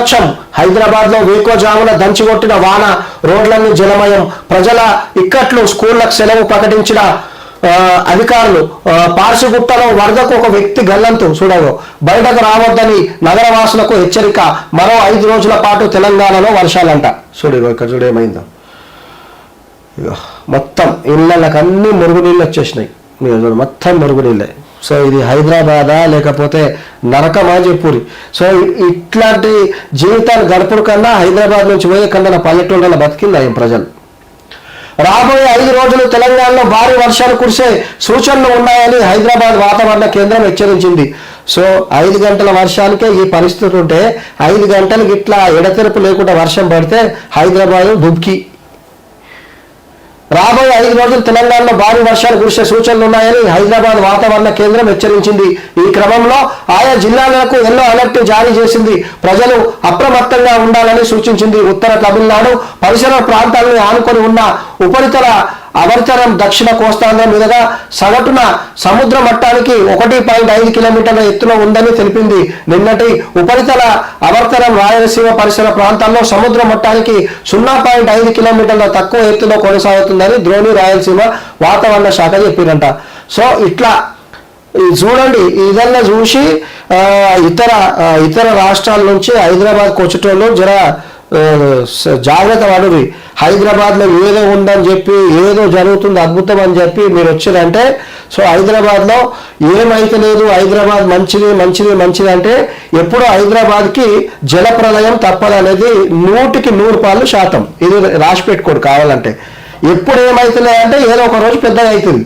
బీభత్సం. హైదరాబాద్లో వేకోజామున దంచికొట్టిన వాన, రోడ్లన్నీ జలమయం, ప్రజల ఇక్కట్లు, స్కూళ్లకు సెలవు ప్రకటించిన అధికారులు. పార్సిగుట్టలో వరదకు ఒక వ్యక్తి గల్లంతు. చూడగో, బయటకు రావద్దని నగరవాసులకు హెచ్చరిక. మరో 5 రోజుల పాటు తెలంగాణలో వర్షాలంట. చూడగో, ఇక్కడ చూడేమైందో. మొత్తం ఇళ్ళకి అన్ని మురుగునీళ్ళు వచ్చేసినాయి. మీరు చూడు, మొత్తం మురుగునీళ్ళే. సో ఇది హైదరాబాదా లేకపోతే నరకమా చెప్పురి. సో ఇట్లాంటి జీవితాలు గడుపుడు కన్నా హైదరాబాద్ నుంచి పోయే కన్నా పల్లెటూళ్ళలో బతికిందా ఏం ప్రజలు. రాబోయే 5 రోజులు తెలంగాణలో భారీ వర్షాలు కురిసే సూచనలు ఉన్నాయని హైదరాబాద్ వాతావరణ కేంద్రం హెచ్చరించింది. సో 5 గంటల వర్షానికే ఈ పరిస్థితి ఉంటే 5 గంటలకు ఇట్లా ఎడతెరపు లేకుండా వర్షం పడితే హైదరాబాద్ దుబ్కి. రాబోయే 5 రోజులు తెలంగాణలో భారీ వర్షాలు కురిసే సూచనలు ఉన్నాయని హైదరాబాద్ వాతావరణ కేంద్రం హెచ్చరించింది. ఈ క్రమంలో ఆయా జిల్లాలకు ఎల్లో అలర్ట్ జారీ చేసింది. ప్రజలు అప్రమత్తంగా ఉండాలని సూచించింది. ఉత్తర తమిళనాడు పరిసర ప్రాంతాలను ఆనుకొని ఉన్న ఉపరితల ఆవర్తనం దక్షిణ కోస్తాంధ్ర మీదుగా సగటున సముద్ర మట్టానికి 1.5 కిలోమీటర్ల ఎత్తులో ఉందని తెలిపింది. నిన్నటి ఉపరితల ఆవర్తనం రాయలసీమ పరిసర ప్రాంతాల్లో సముద్ర మట్టానికి 0.5 కిలోమీటర్ల తక్కువ ఎత్తులో కొనసాగుతుందని ద్రోణి రాయలసీమ వాతావరణ శాఖ చెప్పిందంట. సో ఇట్లా చూడండి, ఇదన్నా చూసి ఇతర రాష్ట్రాల నుంచి హైదరాబాద్కి వచ్చేటోళ్ళు జర జాగ్రత్త పడురి. హైదరాబాద్లో ఏదో ఉందని చెప్పి, ఏదో జరుగుతుంది అద్భుతం అని చెప్పి మీరు వచ్చారంటే, సో హైదరాబాద్లో ఏమైతే లేదు, హైదరాబాద్ మంచిది మంచిది మంచిది అంటే ఎప్పుడో హైదరాబాద్కి జల ప్రళయం తప్పదనేది 100% ఇది రాసి పెట్టుకోడు కావాలంటే. ఎప్పుడు ఏమైతున్నాయంటే ఏదో ఒక రోజు పెద్దగా అవుతుంది.